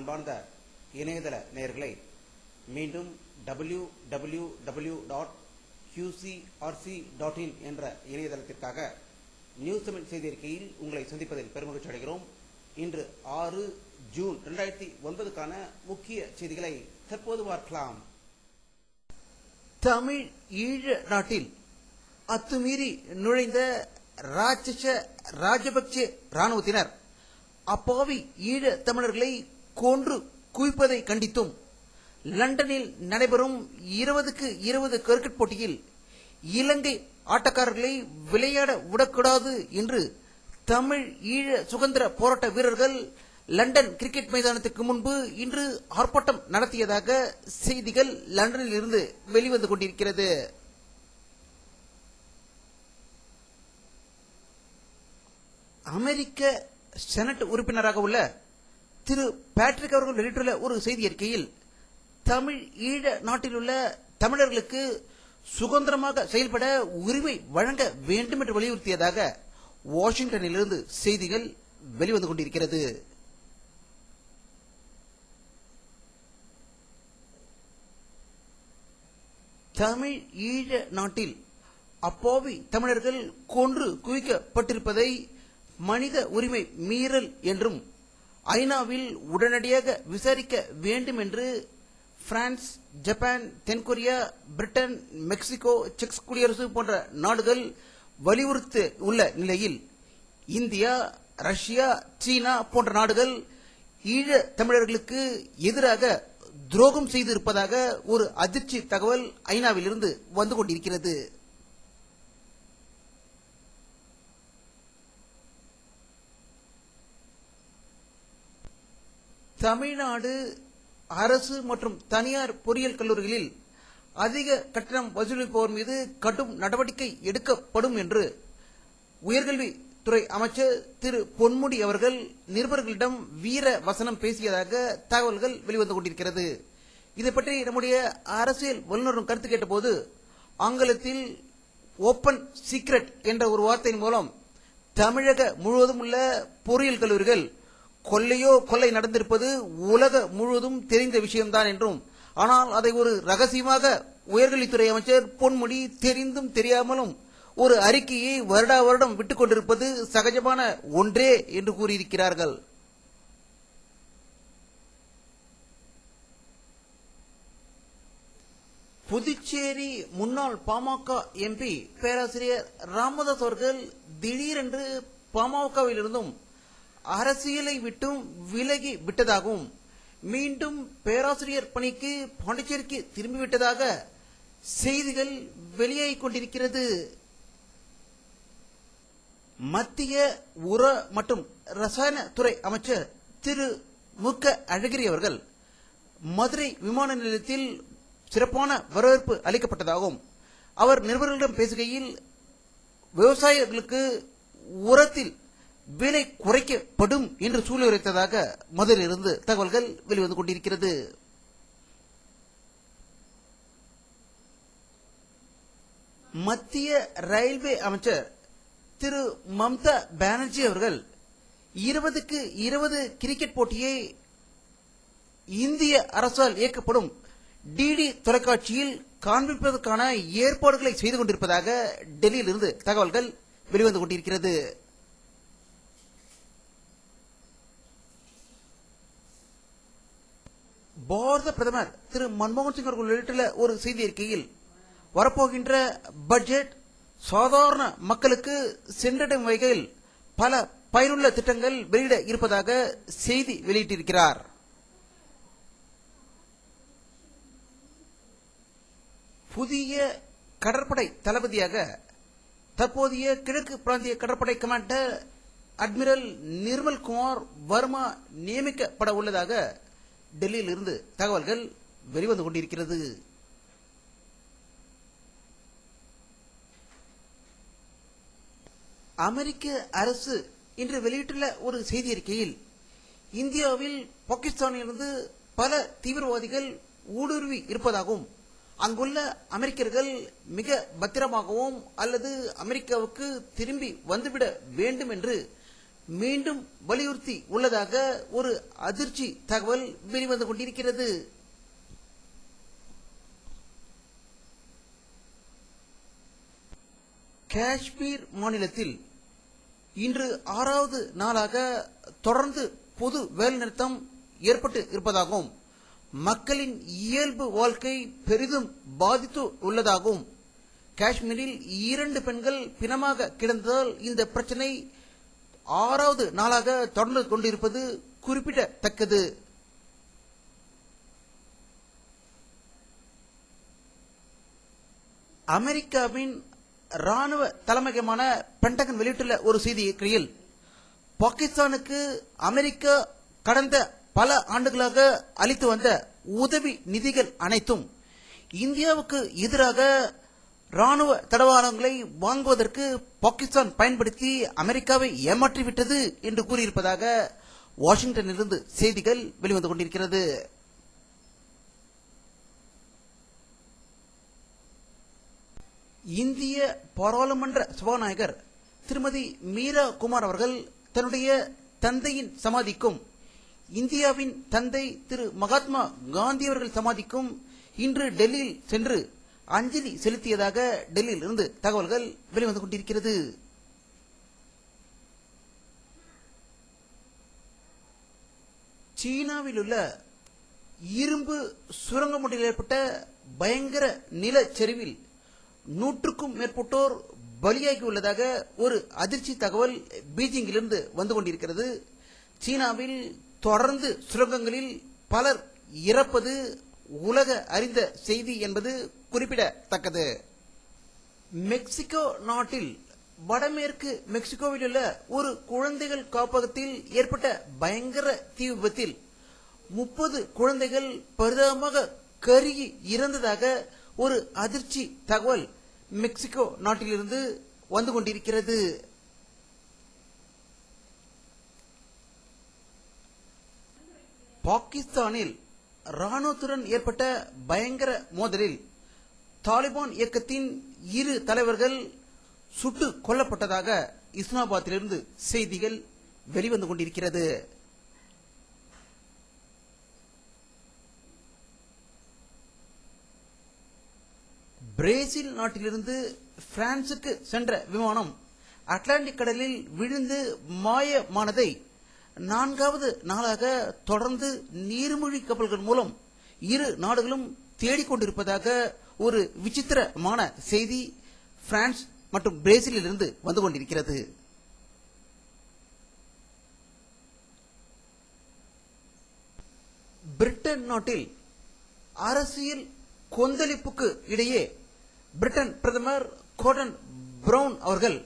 அன்பார்ந்த இணையதள நேயர்களை மீண்டும் www.qcrc.in என்ற இணையதளத்திற்காக நியூஸ் தமிழ் செய்தி அறிக்கையில் உங்களை சந்திப்பதில் பெருமகிழ்ச்சி அடைகிறோம். இன்று 6 ஜூன் 2009க்கான முக்கிய செய்திகளை தற்போது பார்க்கலாம். தமிழ் ஈழ நாட்டில் அத்துமீறி நுழைந்த ராஜபக்சே ராணுவத்தினர் அப்பாவி ஈழ தமிழர்களை கொன்று குவிப்பதை கண்டித்தும் லண்டனில் நடைபெறும் 20க்கு 20 கிரிக்கெட் போட்டியில் இலங்கை ஆட்டக்காரர்களை விளையாட விடக்கூடாது என்று தமிழ் ஈழ சுதந்திர போராட்ட வீரர்கள் லண்டன் கிரிக்கெட் மைதானத்துக்கு முன்பு இன்று ஆர்ப்பாட்டம் நடத்தியதாக செய்திகள் லண்டனில் இருந்து வெளிவந்து கொண்டிருக்கிறது. அமெரிக்க செனட் உறுப்பினராக உள்ள திரு பேட்ரிக் அவர்கள் வெளியிட்டுள்ள ஒரு செய்தி அறிக்கையில் தமிழ் ஈழ நாட்டில் உள்ள தமிழர்களுக்கு சுதந்திரமாக செயல்பட உரிமை வழங்க வேண்டும் என்று வலியுறுத்தியதாக வாஷிங்டனிலிருந்து செய்திகள் வெளிவந்து கொண்டிருக்கிறது. தமிழ் ஈழ நாட்டில் அப்பாவி தமிழர்கள் கொன்று குவிக்கப்பட்டிருப்பதை மனித உரிமை மீறல் என்றும் ஐநாவில் உடனடியாக விசாரிக்க வேண்டும் என்று பிரான்ஸ், ஜப்பான், தென்கொரியா, பிரிட்டன், மெக்சிகோ, செக் குடியரசு போன்ற நாடுகள் வலியுறுத்தி உள்ள நிலையில் இந்தியா, ரஷ்யா, சீனா போன்ற நாடுகள் ஈழ தமிழர்களுக்கு எதிராக துரோகம் செய்திருப்பதாக ஒரு அதிர்ச்சி தகவல் ஐநாவில் இருந்து வந்து கொண்டிருக்கிறது. தமிழ்நாடு அரசு மற்றும் தனியார் பொறியியல் கல்லூரிகளில் அதிக கட்டணம் வசூலிப்போர் மீது கடும் நடவடிக்கை எடுக்கப்படும் என்று உயர்கல்வித்துறை அமைச்சர் திரு பொன்முடி அவர்கள் நிருபர்களிடம் வீர வசனம் பேசியதாக தகவல்கள் வெளிவந்து கொண்டிருக்கிறது. இதை பற்றி நம்முடைய அரசியல் வல்லுநரும் கருத்து கேட்டபோது ஆங்கிலத்தில் ஓபன் சீக்ரெட் என்ற ஒரு வார்த்தையின் மூலம் தமிழக முழுவதும் உள்ள பொறியியல் கல்லூரிகள் கொள்ளை நடந்திருப்பது உலக முழுவதும் தெரிந்த விஷயம்தான் என்றும், ஆனால் அதை ஒரு ரகசியமாக உயர்கல்வித்துறை அமைச்சர் பொன்முடி தெரிந்தும் தெரியாமலும் ஒரு அறிக்கையை வருடா வருடம் விட்டுக் கொண்டிருப்பது சகஜமான ஒன்றே என்று கூறியிருக்கிறார்கள். புதுச்சேரி முன்னாள் பாமக எம்பி பேராசிரியர் ராமதாஸ் அவர்கள் திடீரென்று பாமகவிலிருந்தும் அரசியலை விட்டும் விலகி விட்டதாகவும் மீண்டும் பேராசிரியர் பணிக்கு பாண்டிச்சேரிக்கு திரும்பிவிட்டதாக செய்திகள் வெளியாகிக் கொண்டிருக்கிறது. மத்திய உர மற்றும் ரசாயன துறை அமைச்சர் திரு முக அழகிரி அவர்கள் மதுரை விமான நிலையத்தில் சிறப்பான வரவேற்பு அளிக்கப்பட்டதாகவும் அவர் நிருபர்களிடம் பேசுகையில் விவசாயிகளுக்கு உரத்தில் விலை குறைக்கப்படும் என்று சூழ்நிலைத்ததாக மதுரையிலிருந்து தகவல்கள் வெளிவந்து கொண்டிருக்கிறது. மத்திய ரயில்வே அமைச்சர் திரு மம்தா பானர்ஜி அவர்கள் 20க்கு 20 கிரிக்கெட் போட்டியை இந்திய அரசால் இயக்கப்படும் டிடி தொலைக்காட்சியில் காண்பிப்பதற்கான ஏற்பாடுகளை செய்து கொண்டிருப்பதாக டெல்லியில் இருந்து தகவல்கள் வெளிவந்து கொண்டிருக்கிறது. பாரத பிரதமர் திரு மன்மோகன் சிங் அவர்கள் வெளியிட்டுள்ள ஒரு செய்தி அறிக்கையில் வரப்போகின்ற பட்ஜெட் சாதாரண மக்களுக்கு சென்றடையும் வகையில் பல பயனுள்ள திட்டங்கள் வெளியிட இருப்பதாக செய்தி வெளியிட்டிருக்கிறார். புதிய கடற்படை தளபதியாக தற்போதைய கிழக்கு பிராந்திய கடற்படை கமாண்டர் அட்மிரல் நிர்மல் குமார் வர்மா நியமிக்கப்பட உள்ளதாக டெல்லியில் இருந்து தகவல்கள் வெளிவந்து கொண்டிருக்கிறது. அமெரிக்க அரசு இன்று வெளியிட்டுள்ள ஒரு செய்தி அறிக்கையில் இந்தியாவில் பாகிஸ்தானிலிருந்து பல தீவிரவாதிகள் ஊடுருவி இருப்பதாகவும் அங்குள்ள அமெரிக்கர்கள் மிக பத்திரமாகவும் அல்லது அமெரிக்காவுக்கு திரும்பி வந்துவிட வேண்டும் என்று மீண்டும் வலியுறுத்தி உள்ளதாக ஒரு அதிர்ச்சி தகவல் வெளிவந்து கொண்டிருக்கிறது. காஷ்மீர் மாநிலத்தில் இன்று 6வது நாளாக தொடர்ந்து பொது வேலைநிறுத்தம் ஏற்பட்டு இருப்பதாகவும் மக்களின் இயல்பு வாழ்க்கை பெரிதும் பாதித்து உள்ளதாகவும் காஷ்மீரில் 2 பெண்கள் பிணமாக கிடந்ததால் இந்த பிரச்சனை 6வது நாளாக தொடர்ந்து கொண்டிருப்பது குறிப்பிடத்தக்கது. அமெரிக்காவின் ராணுவ தலைமையகமான பென்டகன் வெளியிட்டுள்ள ஒரு செய்தியில் பாகிஸ்தானுக்கு அமெரிக்கா கடந்த பல ஆண்டுகளாக அளித்து வந்த உதவி நிதிகள் அனைத்தும் இந்தியாவுக்கு எதிராக ராணுவ தளவாடங்களை வாங்குவதற்கு பாகிஸ்தான் பயன்படுத்தி அமெரிக்காவை ஏமாற்றிவிட்டது என்று கூறியிருப்பதாக வாஷிங்டனிலிருந்து செய்திகள் வெளிவந்து கொண்டிருக்கிறது. இந்திய பாராளுமன்ற சபாநாயகர் திருமதி மீரா குமார் அவர்கள் தன்னுடைய தந்தையின் சமாதிக்கும் இந்தியாவின் தந்தை திரு மகாத்மா காந்தி அவர்கள் சமாதிக்கும் இன்று டெல்லியில் சென்று அஞ்சலி செலுத்தியதாக டெல்லியில் இருந்து தகவல்கள் வெளிவந்து கொண்டிருக்கிறது. சீனாவில் உள்ள இரும்பு சுரங்கம் ஒன்றில் ஏற்பட்ட பயங்கர நிலச்சரிவில் 100க்கும் மேற்பட்டோர் பலியாகியுள்ளதாக ஒரு அதிர்ச்சி தகவல் பீஜிங்கிலிருந்து வந்து கொண்டிருக்கிறது. சீனாவில் தொடர்ந்து சுரங்கங்களில் பலர் இறப்பது உலக அறிந்த செய்தி என்பது குறிப்பிடத்தக்கது. மெக்சிகோ நாட்டில் வடமேற்கு மெக்சிகோவில் உள்ள ஒரு குழந்தைகள் காப்பகத்தில் ஏற்பட்ட பயங்கர தீ விபத்தில் 30 குழந்தைகள் பரிதாபமாக கருகி இறந்ததாக ஒரு அதிர்ச்சி தகவல் மெக்சிகோ நாட்டிலிருந்து வந்து கொண்டிருக்கிறது. பாகிஸ்தானில் ராணுவத்துடன் ஏற்பட்ட பயங்கர மோதலில் தாலிபான் இயக்கத்தின் 2 தலைவர்கள் சுட்டுக் கொல்லப்பட்டதாக இஸ்லாமாபாத்திலிருந்து செய்திகள் வெளிவந்து கொண்டிருக்கிறது. பிரேசில் நாட்டிலிருந்து பிரான்சுக்கு சென்ற விமானம் அட்லாண்டிக் கடலில் விழுந்து மாயமானதை 4வது நாளாக தொடர்ந்து நீர்மூழ்கி கப்பல்கள் மூலம் 2 நாடுகளும் தேடிக்கொண்டிருப்பதாக ஒரு விசித்திரமான செய்தி பிரான்ஸ் மற்றும் பிரேசிலில் இருந்து வந்து கொண்டிருக்கிறது. பிரிட்டன் நாட்டில் அரசியல் கொந்தளிப்புக்கு இடையே பிரிட்டன் பிரதமர் கோர்டன் பிரவுன் அவர்கள்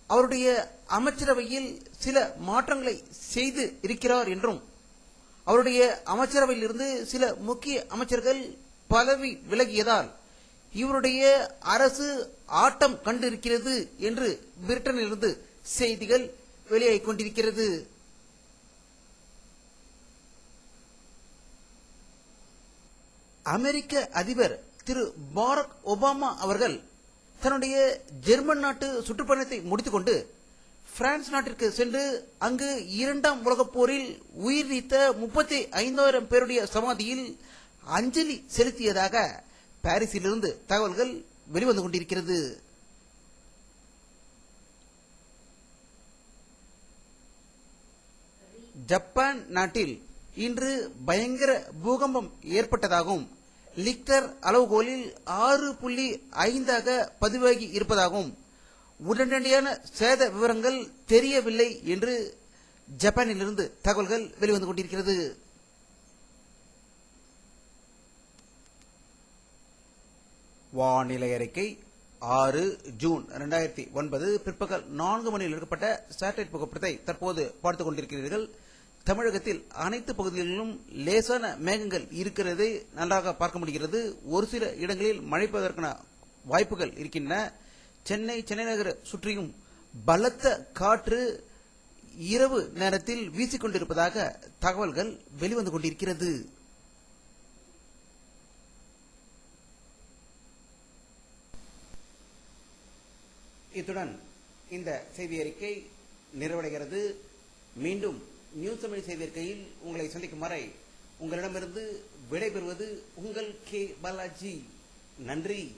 அவருடைய அமைச்சரவையில் சில மாற்றங்களை செய்து இருக்கிறார் என்றும் அவருடைய அமைச்சரவையில் இருந்து சில முக்கிய அமைச்சர்கள் பதவி விலகியதால் இவருடைய அரசு ஆட்டம் கண்டிருக்கிறது என்று பிரிட்டனிலிருந்து செய்திகள் வெளியாகிக் கொண்டிருக்கிறது. அமெரிக்க அதிபர் திரு பாரக் ஒபாமா அவர்கள் தன்னுடைய ஜெர்மன் நாட்டு சுற்றுப்பயணத்தை முடித்துக்கொண்டு பிரான்ஸ் நாட்டிற்கு சென்று அங்கு 2ஆம் உலகப் போரில் உயிர் நீத்த 35,000 பேருடைய சமாதியில் அஞ்சலி செலுத்தியதாக பாரிஸிலிருந்து தகவல்கள் வெளிவந்து கொண்டிருக்கிறது. ஜப்பான் நாட்டில் இன்று பயங்கர பூகம்பம் ஏற்பட்டதாகவும் லிக்டர் அளவுகோலில் 6.5 பதிவாகி இருப்பதாகவும் உடனடியான சேத விவரங்கள் தெரியவில்லை என்று ஜப்பானிலிருந்து தகவல்கள் வெளிவந்து கொண்டிருக்கிறது. வானிலை அறிக்கை 6 ஜூன் 2009 பிற்பகல் 4 மணியில் எடுக்கப்பட்ட சேட்டலைட் புகைப்படத்தை தற்போது பார்த்துக் கொண்டிருக்கிறீர்கள். தமிழகத்தில் அனைத்து பகுதிகளிலும் லேசான மேகங்கள் இருக்கிறது நன்றாக பார்க்க முடிகிறது. ஒரு சில இடங்களில் மழை பெய்வதற்கான வாய்ப்புகள் இருக்கின்றன. சென்னை நகர சுற்றியும் பலத்த காற்று இரவு நேரத்தில் வீசிக்கொண்டிருப்பதாக தகவல்கள் வெளிவந்து கொண்டிருக்கிறது. இத்துடன் இந்த செய்தி அறிக்கை நிறைவடைகிறது. மீண்டும் நியூஸ் தமிழ் செய்திருக்கையில் உங்களை சந்திக்கும் வரை உங்களிடமிருந்து விடைபெறுவது உங்கள் கே பாலாஜி. நன்றி.